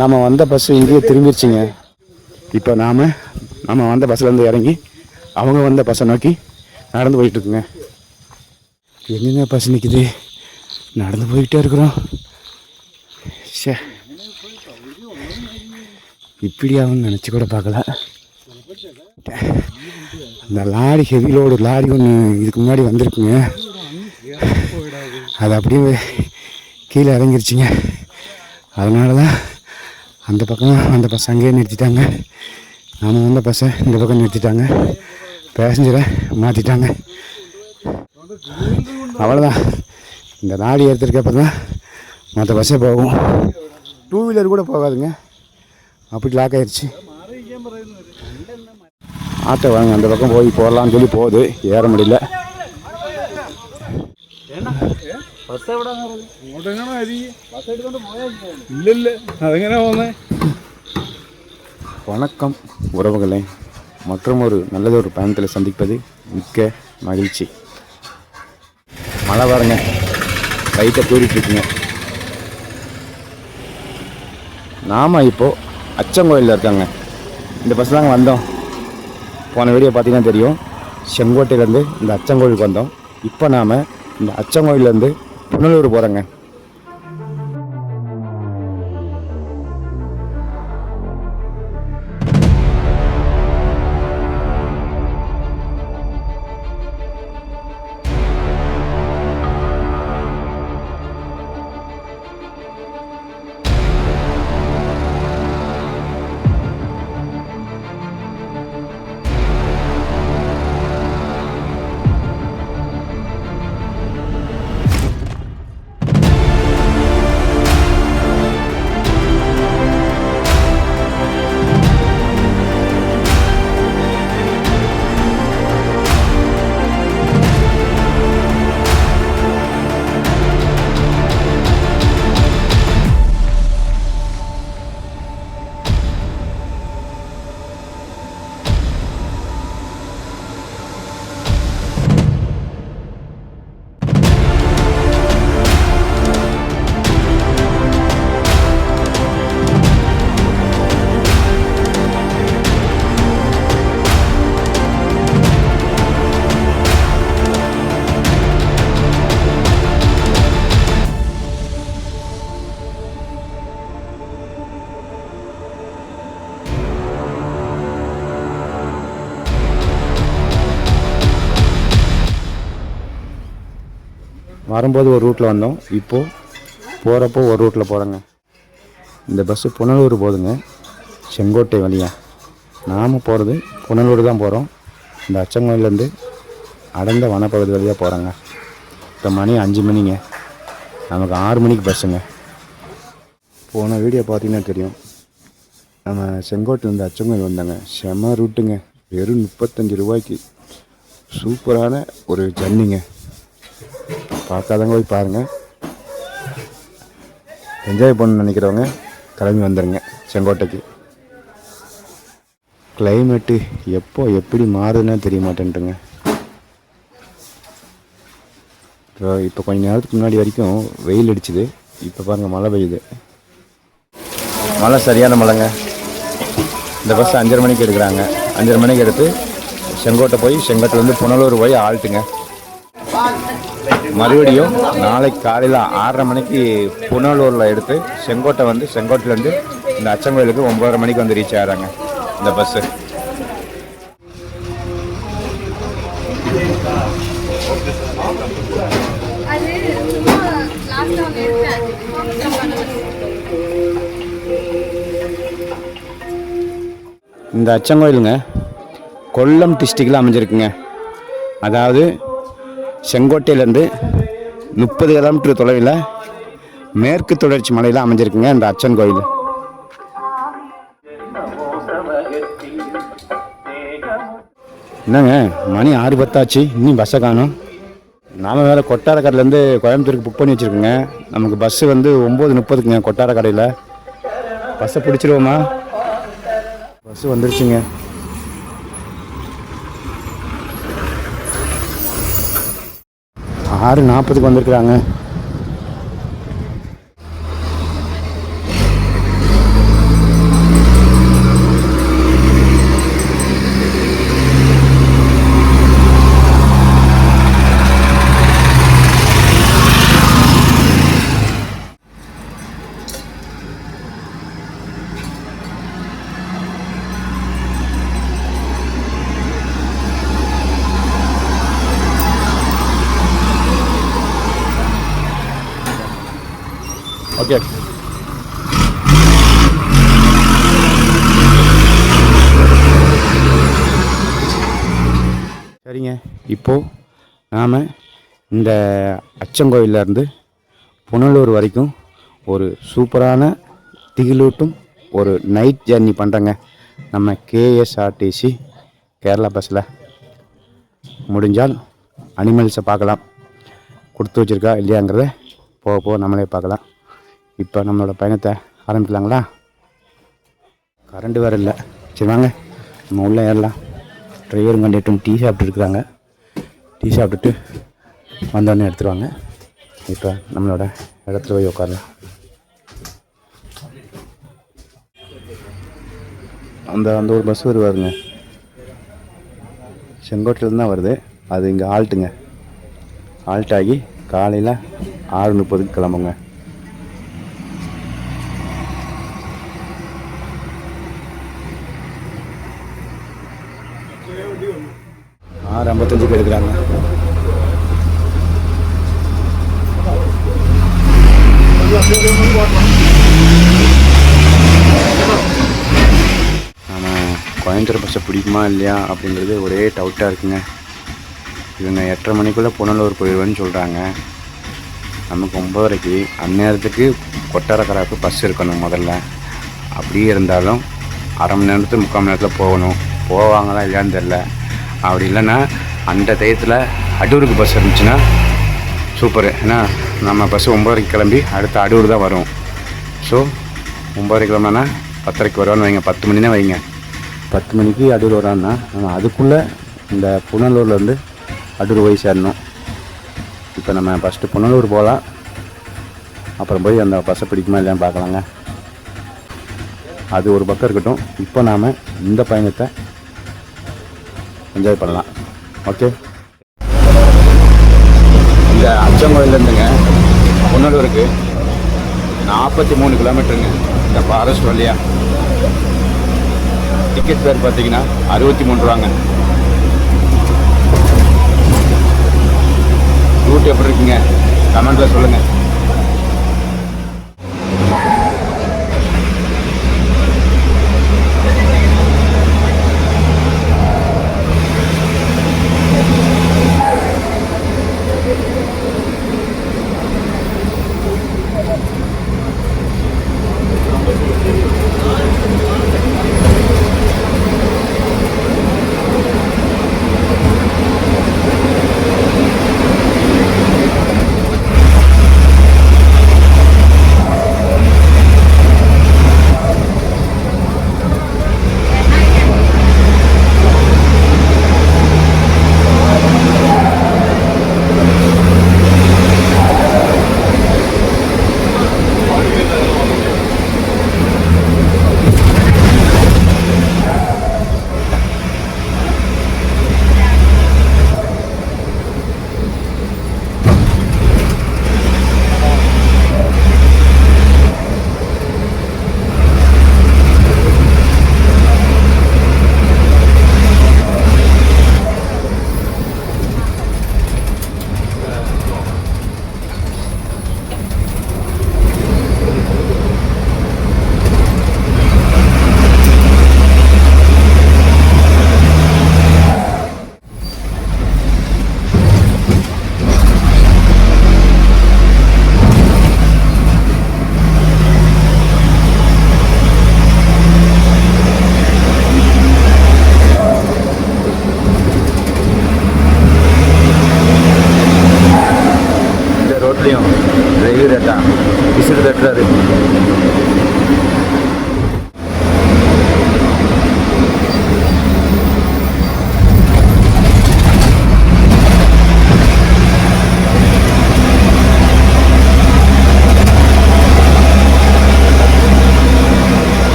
நம்ம வந்த பஸ்ஸு இங்கேயே திரும்பிடுச்சிங்க. இப்போ நம்ம வந்த பஸ்ஸிலேருந்து இறங்கி அவங்க வந்த பஸ்ஸை நோக்கி நடந்து போயிட்டுருக்குங்க. எங்கெங்க பஸ் நிற்கிது, நடந்து போய்கிட்டே இருக்கிறோம். சே, இப்படியாவும் நினச்சி கூட பார்க்கல. இந்த லாரி, ஹெவி லோடு லாரி ஒன்று இதுக்கு முன்னாடி வந்திருக்குங்க. அது அப்படியே கீழே இறங்கிருச்சிங்க. அதனால தான் அந்த பக்கம் அந்த பஸ் அங்கேயே நிறுத்திட்டாங்க. நாம் வந்த பஸ்ஸை இந்த பக்கம் நிறுத்திட்டாங்க. பேசஞ்சரை மாற்றிட்டாங்க. அவ்வளோதான். இந்த லாரி எடுத்துருக்கப்ப தான் மற்ற பஸ்ஸே போகும். 2 வீலர் கூட போகாதுங்க, அப்படி லாக் ஆயிடுச்சு. ஆட்டோ வாங்க, அந்த பக்கம் போய் போடலான்னு சொல்லி போகுது, ஏற முடியல. வணக்கம் உறவுகளே, மற்றும் ஒரு நல்லதொரு பயணத்தில் சந்திப்பது மிக்க மகிழ்ச்சி. மழை பாருங்க, லைட்டாக தூரிட்டுருக்குங்க. நாம் இப்போது அச்சங்கோயிலில் இருக்காங்க. இந்த பஸ் தாங்க வந்தோம். போன வீடியோ பார்த்தீங்கன்னா தெரியும், செங்கோட்டையிலேருந்து இந்த அச்சங்கோயிலுக்கு வந்தோம். இப்போ நாம் இந்த அச்சங்கோயிலேருந்து புனலூர் போகிறோங்க. வரும்போது ஒரு ரூட்டில் வந்தோம், இப்போது போகிறப்போ ஒரு ரூட்டில் போகிறோங்க. இந்த பஸ்ஸு புனலூர் போகுதுங்க, செங்கோட்டை வழியாக. நாம் போகிறது புனலூர் தான் போகிறோம். இந்த அச்சங்கோயிலேருந்து அடர்ந்த வனப்பகுதி வழியாக போகிறோங்க. இப்போ மணி 5 மணிங்க, நமக்கு 6 மணிக்கு பஸ்ஸுங்க. போன வீடியோ பார்த்தீங்கன்னா தெரியும், நம்ம செங்கோட்டையிலேருந்து அச்சங்கோயில் வந்தாங்க. செம ரூட்டுங்க, வெறும் 35 ரூபாய்க்கு சூப்பரான ஒரு ஜர்னிங்க. பார்க்காதவங்க போய் பாருங்கள். என்ஜாய் பண்ணணும்னு நினைக்கிறவங்க கிளம்பி வந்துடுங்க செங்கோட்டைக்கு. கிளைமேட்டு எப்போ எப்படி மாறுதுன்னே தெரிய மாட்டேன்ட்டுங்க. இப்போ கொஞ்சம் நேரத்துக்கு முன்னாடி வரைக்கும் வெயில் அடிச்சுது, இப்போ பாருங்கள் மழை பெய்யுது. மழை சரியான மழைங்க. இந்த பஸ் 5:30 மணிக்கு எடுக்கிறாங்க. 5:30 மணிக்கு எடுத்து செங்கோட்டை போய் செங்கோட்டையிலேருந்து புனலூர் போய் ஆழ்த்துங்க. மறுபடியும் நாளைக்கு காலையில் 6:30 மணிக்கு புனலூரில் எடுத்து செங்கோட்டை வந்து செங்கோட்டையிலேருந்து இந்த அச்சங்கோயிலுக்கு 9:30 மணிக்கு வந்து ரீச் ஆகிறாங்க இந்த பஸ்ஸு. இந்த அச்சங்கோயிலுங்க கொல்லம் டிஸ்ட்ரிக்டில் அமைஞ்சிருக்குங்க. அதாவது செங்கோட்டையிலேருந்து 30 கிலோமீட்டர் தொலைவில் மேற்கு தொடர்ச்சி மலையில் அமைஞ்சிருக்குங்க இந்த அச்சன் கோயில். என்னங்க மணி 6:10 இன்னும் பஸ்ஸை காணும். நாம் வேறு கொட்டாரக்கரையிலேருந்து கோயம்புத்தூருக்கு புக் பண்ணி வச்சுருக்குங்க. நமக்கு பஸ்ஸு வந்து 9:30க்குங்க கொட்டாரக்கரையில். பஸ்ஸை பிடிச்சிருவோமா? பஸ்ஸு வந்துருச்சுங்க. 6:40க்கு வந்திருக்கிறாங்க. ஓகே. சரிங்க, இப்போது நாம் இந்த அச்சங்கோயிலேருந்து புனலூர் வரைக்கும் ஒரு சூப்பரான திகிலூட்டும் ஒரு நைட் ஜர்னி பண்ணுறேங்க. நம்ம கேஎஸ்ஆர்டிசி கேரளா பஸ்ஸில் முடிஞ்சால் அனிமல்ஸை பார்க்கலாம். கொடுத்து வச்சுருக்கா இல்லையாங்கிறத போக போக நம்மளே பார்க்கலாம். இப்போ நம்மளோட பயணத்தை ஆரம்பிக்கலாங்களா? கரண்ட் வேறு இல்லை. சரி வாங்க நம்ம உள்ளே ஏறலாம். டிரைவரும் கண்டிட்டும் டீ சாப்பிட்டுருக்குறாங்க. டீ சாப்பிட்டுட்டு வந்தோடனே எடுத்துருவாங்க. இப்போ நம்மளோட இடத்துல போய் உட்காரலாம். அந்த ஒரு பஸ் வருவாருங்க, செங்கோட்டையிலேருந்து தான் வருது. அது இங்கே ஆல்ட்டுங்க. ஆல்ட் ஆகி காலையில் 6:30 கிளம்புங்க. ஆறு 55 எடுக்கிறாங்க. நம்ம கோயம்புத்தூர் பஸ்ஸை பிடிக்குமா இல்லையா அப்படிங்கிறது ஒரே டவுட்டாக இருக்குங்க. இவங்க 8:30 மணிக்குள்ளே புனலூர் போயிடுவேன்னு சொல்கிறாங்க. நமக்கு 9:30க்கு அந்நேரத்துக்கு கொட்டாரக்கராவுக்கு பஸ் இருக்கணும் முதல்ல. அப்படியே இருந்தாலும் அரை மணி நேரத்துக்கு 3/4 மணி நேரத்தில் போகணும். போவாங்களா இல்லையான்னு தெரில. அப்படி இல்லைன்னா அந்த டயத்தில் அடூருக்கு பஸ் இருந்துச்சுன்னா சூப்பரு. ஏன்னா நம்ம பஸ்ஸு 9:30க்கு கிளம்பி அடுத்த அடூர் தான் வரும். ஸோ 9:30 கிளம்பினா 10:30க்கு வருவான்னு வைங்க. 10 மணி தான் வைங்க. 10 மணிக்கு அடூர் வரான்னா நம்ம அதுக்குள்ளே இந்த புனலூர்லேருந்து அடூர் போய் சேரணும். இப்போ நம்ம ஃபஸ்ட்டு புனலூர் போகலாம். அப்புறம் போய் அந்த பஸ்ஸை பிடிக்குமா இல்லையான்னு பார்க்கலாங்க. அது ஒரு பக்கம் இருக்கட்டும். இப்போ நாம் இந்த பயணத்தை என்ஜாய் பண்ணலாம். ஓகே. இந்த அச்சங்கோயிலேருந்துங்க புனலூருக்கு 43 கிலோமீட்டருங்க இந்த ஃபாரஸ்ட் வழியா. டிக்கெட் பேர் பார்த்தீங்கன்னா 63 ரூபாங்க. ரூட் எப்படி இருக்குங்க கமெண்ட்டில் சொல்லுங்கள்.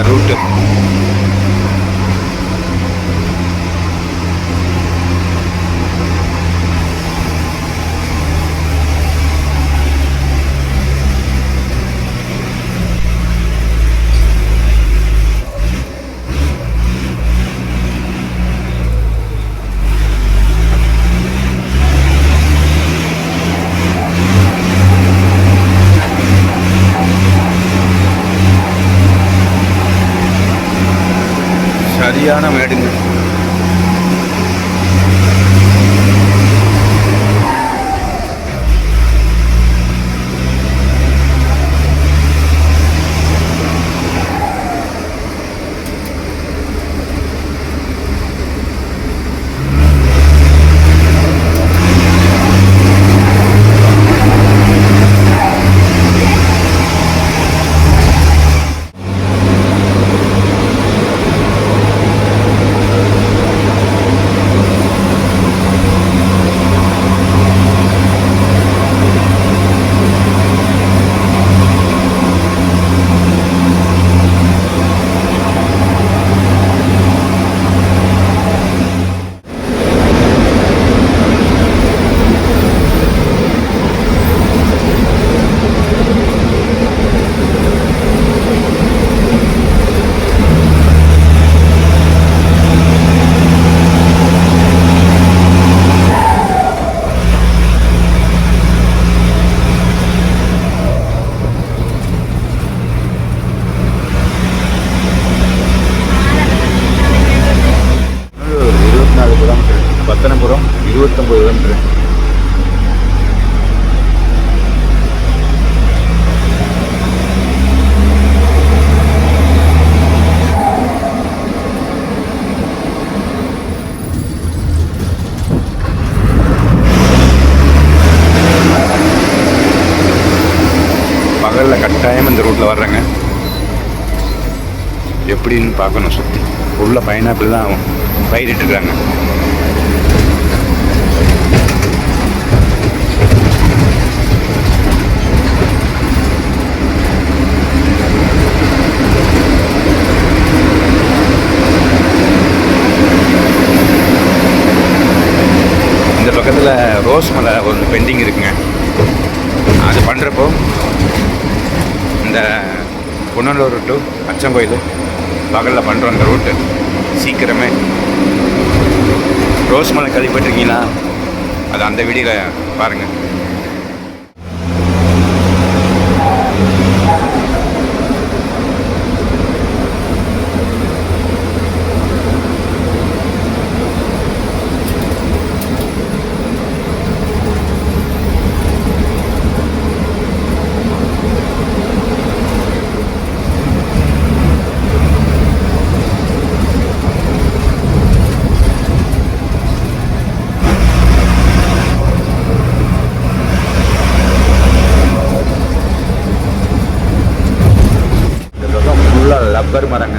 ரூட்டு. சரியான மேடுங்க. பத்தனபுரம் 29 கிலோமீட்டர். பகலில் கட்டாயம் இந்த ரூட்டில் வர்றேங்க. எப்படின்னு பார்க்கணும். சுற்றி உள்ள பைனாப்பிள் தான் பயிரிட்டு இருக்காங்க. இந்த பக்கத்தில் ரோஸ் மலை ஒரு பெண்டிங் இருக்குங்க. அது பண்ணுறப்போ இந்த புனலூர் டு அச்சங்கோயில் பகலில் பண்ணுறோம். அந்த ரூட்டு சீக்கிரமே ரோஸ் மலை கேள்விப்பட்டிருக்கீங்களா? அது அந்த வீடியோவில் பாருங்கள். ரப்பர் மரங்க.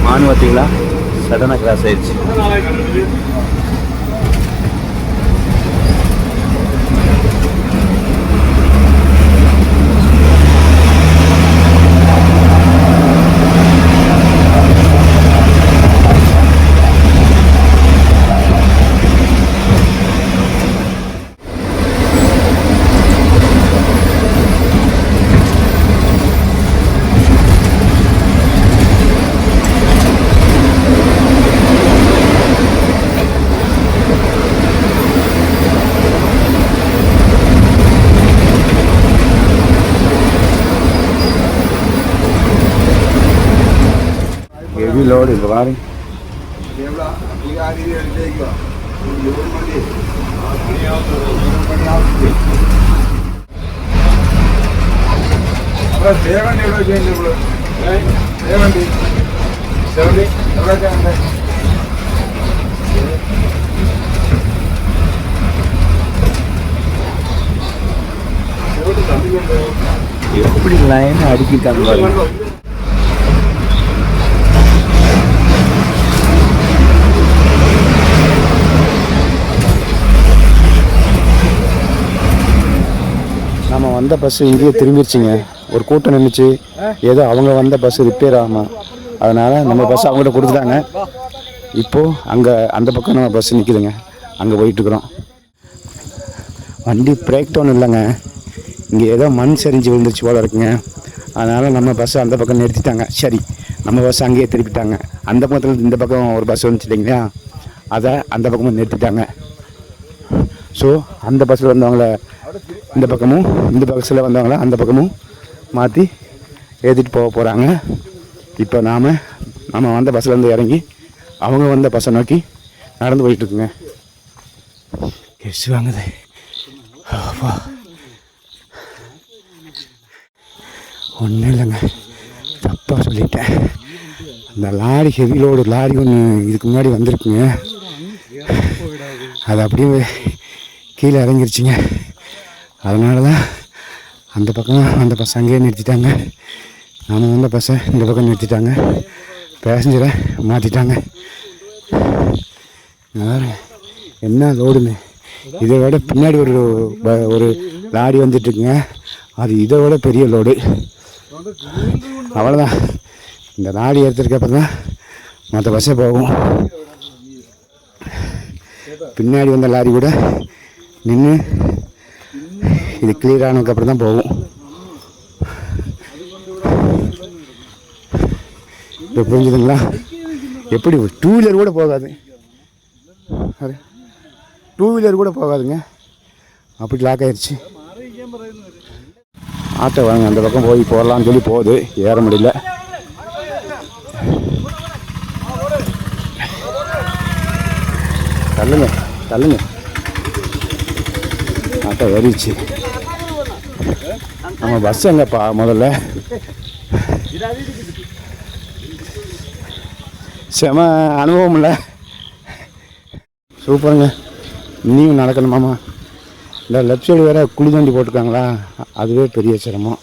மான் பார்த்தீங்களா? சடனாக கிராஸ் ஆயிடுச்சு. இந்த பாருங்க. எப்படி லைன் அடிக்கிட்டாங்க பாருங்க. நம்ம வந்த பஸ்ஸு இங்கேயே திரும்பிடுச்சிங்க. ஒரு கூட்டம் நின்றுச்சு. ஏதோ அவங்க வந்த பஸ்ஸு ரிப்பேர் ஆகாமல், அதனால் நம்ம பஸ்ஸு அவங்கள்ட்ட கொடுத்துட்டாங்க. இப்போது அங்கே அந்த பக்கம் நம்ம பஸ்ஸு நிற்கிதுங்க. அங்கே போயிட்டுருக்குறோம். வண்டி பிரேக் டவுன் இல்லைங்க, இங்கே ஏதோ மண் சரிஞ்சு விழுந்துருச்சு போல இருக்குங்க. அதனால் நம்ம பஸ்ஸை அந்த பக்கம் நிறுத்திட்டாங்க. சரி, நம்ம பஸ்ஸை அங்கேயே திருப்பிட்டாங்க. அந்த பக்கத்தில் இந்த பக்கம் ஒரு பஸ் வந்துச்சு இல்லைங்களா, அதை அந்த பக்கமும் நிறுத்திட்டாங்க. ஸோ அந்த பஸ்ஸில் வந்தவங்கள இந்த பக்கமும், இந்த பஸ்ஸில் வந்தவங்கள அந்த பக்கமும் மாற்றி ஏற்றிட்டு போக போகிறாங்க. இப்போ நம்ம வந்த பஸ்ஸில் இறங்கி அவங்க வந்த பஸ்ஸை நோக்கி நடந்து போயிட்டுருக்குங்க. எஸ் வாங்குது. ஒன்றும் இல்லைங்க, தப்பாக சொல்லிட்டேன். அந்த லாரி, ஹெவி லோடு லாரி ஒன்று இதுக்கு முன்னாடி வந்திருக்குங்க. அது அப்படியே கீழே இறங்கிருச்சுங்க. அதனால தான் அந்த பக்கம் அந்த பஸ் அங்கேயே நிறுத்திட்டாங்க. நாம் வந்த பஸ்ஸை இந்த பக்கம் நிறுத்திட்டாங்க. பேசஞ்சரை மாற்றிட்டாங்க. என்ன லோடுன்னு, இதை விட பின்னாடி ஒரு லாரி வந்துட்டுருக்குங்க. அது இதை விட பெரிய லோடு. அவ்வளோதான், இந்த லாரி எடுத்துருக்கப்புறம் தான் மற்ற பஸ்ஸே போகும். பின்னாடி வந்த லாரி கூட நின்று இது கிளியர் ஆனதுக்கப்புறம் தான் போகும். இப்போ புரிஞ்சுதுங்களா? எப்படி டூ வீலர் கூட போகாது, டூ வீலர் கூட போகாதுங்க, அப்படி லாக் ஆயிடுச்சு. ஆட்டோ வாங்க, அந்த பக்கம் போய் போடலான்னு சொல்லி போகுது, ஏற முடியல. தள்ளுங்க தள்ளுங்க, ஆட்டோ ஏறிடுச்சு. நம்ம பஸ் எங்கப்பா முதல்ல? செம அனுபவம் இல்லை, சூப்பருங்க. இன்னும் நடக்கணுமாமா. இந்த லெஃப்ட் சைடு வேறு குழி தோண்டி போட்டிருக்காங்களா, அதுவே பெரிய சிரமம்.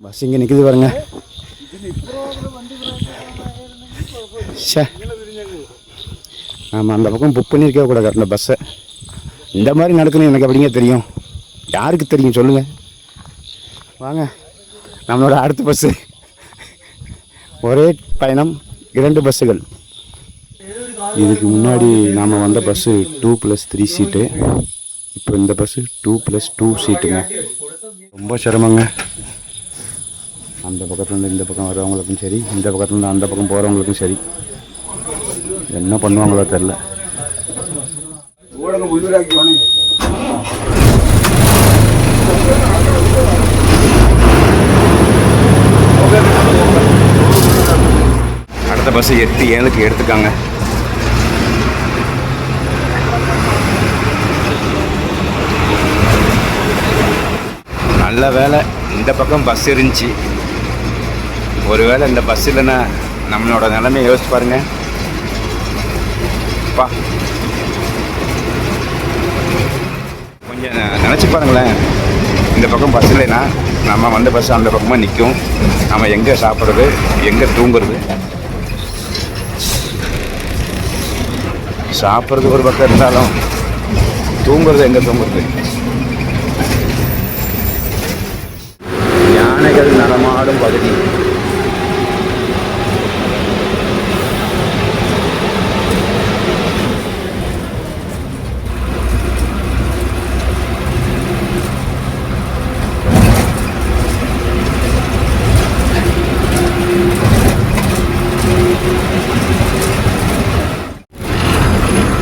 பஸ் இங்கே நிற்குது பாருங்க. ஆமாம், அந்த பக்கம் புக் பண்ணியிருக்கவே கூடாது அந்த பஸ்ஸை. இந்த மாதிரி நடக்கணும் எனக்கு அப்படிங்க தெரியும்? யாருக்கு தெரியும் சொல்லுங்கள்? வாங்க, நம்மளோட அடுத்த பஸ்ஸு. ஒரே பயணம், 2 பஸ்ஸுகள். இதுக்கு முன்னாடி நாம் வந்த பஸ்ஸு 2+3 சீட்டு. இப்போ இந்த பஸ்ஸு 2+2 சீட்டுங்க. ரொம்ப சிரமங்க. அந்த பக்கத்துலேருந்து இந்த பக்கம் வரவங்களுக்கும் சரி, இந்த பக்கத்துலேருந்து அந்த பக்கம் போகிறவங்களுக்கும் சரி, என்ன பண்ணுவாங்களோ தெரில. அடுத்த பஸ் 8:07 எடுத்துக்காங்க. நல்ல வேலை இந்த பக்கம் பஸ் இருந்துச்சு. ஒருவேளை இந்த பஸ் இல்லைன்னா நம்மளோட நிலைமையை யோசிச்சு பாருங்க. கொஞ்சம் நினச்சி பாருங்களேன், இந்த பக்கம் பஸ் இல்லைன்னா நம்ம வந்த பஸ் அந்த பக்கமாக நிற்கும். நம்ம எங்கே சாப்பிட்றது, எங்கே தூங்குறது? சாப்பிட்றது ஒரு பக்கம் இருந்தாலும் தூங்குறது எங்கே தூங்குறது? யானைகள் நடமாடும் பகுதி.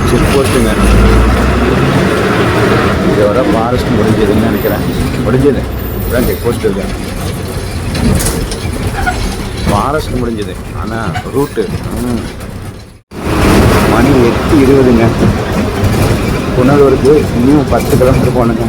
செக் போஸ்ட்டுங்க. இதோட ஃபாரஸ்ட் முடிஞ்சதுன்னு நினைக்கிறேன். முடிஞ்சது இப்போதான் செக் போஸ்ட் இருக்கேன். ஃபாரஸ்ட் முடிஞ்சது. ஆனால் ரூட்டு மணி 8:20ங்க. புனலூருக்கு இன்னும் 10 கிலோமீட்டர் போகணுங்க.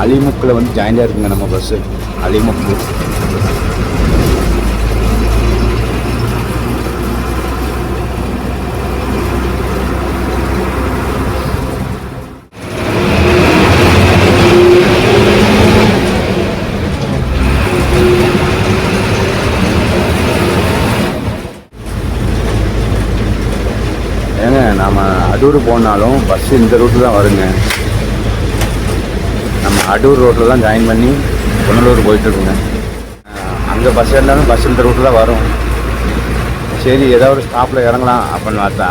அலிமுக்கில் வந்து ஜாயிண்டாக இருக்குங்க நம்ம பஸ்ஸு. அலிமுக்கு ஏங்க நாம் அடூர் போனாலும் பஸ் இந்த ரூட்டு தான் வருங்க. நம்ம அடூர் ரோட்டில் தான் ஜாயின் பண்ணி புனலூர் போயிட்டுருக்குங்க. அங்கே பஸ் இருந்தாலும் பஸ் இந்த ரூட்டில் தான் வரும். சரி ஏதாவது ஒரு ஸ்டாப்பில் இறங்கலாம் அப்படின்னு பார்த்தா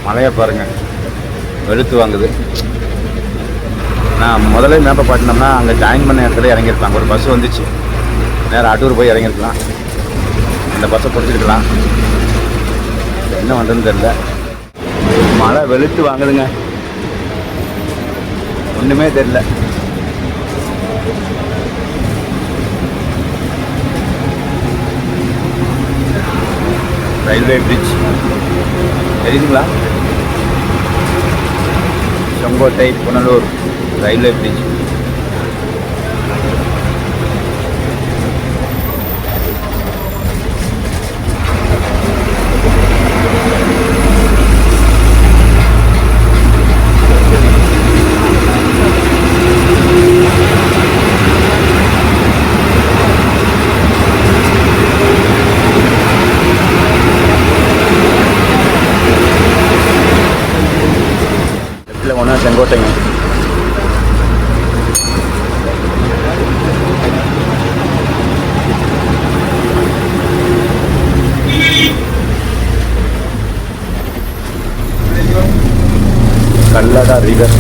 மழையை பாருங்கள் வெளுத்து வாங்குது. நான் முதல்ல மேப்பை பாட்டினோம்னா அங்கே ஜாயின் பண்ண இடத்துல இறங்கியிருக்கலாம். ஒரு பஸ் வந்துச்சு, நேரம் அடூர் போய் இறங்கியிருக்கலாம். அந்த பஸ்ஸை பிடிச்சிருக்கலாம். என்ன பண்ணுறதுன்னு தெரியல. மழை வெளுத்து வாங்குதுங்க, ஒன்றுமே தெரியல. ரயில்வே பிரிட்ஜ் தெரியுதுங்களா? Sengottai Punalur railway bridge. செங்கோட்டைங்க. கல்லடா ரிவர்.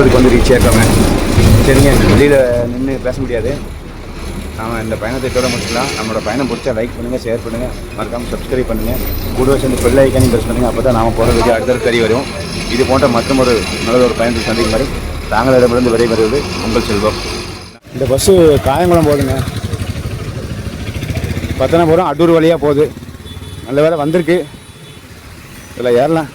40க்கு வந்து ரீச் ஆயிருக்கோங்க. சரிங்க, வெளியில் நின்று பேச முடியாது. நாம் இந்த பயணத்தை இதோட முடிச்சுக்கலாம். நம்மளோட பயணம் பிடிச்சா லைக் பண்ணுங்கள், ஷேர் பண்ணுங்கள், மறக்காமல் சப்ஸ்கிரைப் பண்ணுங்கள். கூடவே சேர்ந்து பெல் ஐக்கானையும் ப்ரெஸ் பண்ணுங்கள். அப்போ தான் நாம் போகிற வீடியோ அடுத்தடுத்து தெரிய வரும். இது போன்ற மற்றும் ஒரு நல்ல ஒரு பயணத்தை சந்திக்கும் மாதிரி தாங்களிடமிருந்து விடைபெறுவது உங்கள் செல்வம். இந்த பஸ்ஸு காயங்குளம் போகுதுங்க. பத்தனை போகிறோம், அடூர் வழியாக போகுது. நல்ல வேலை வந்திருக்கு, இதில் ஏறலாம்.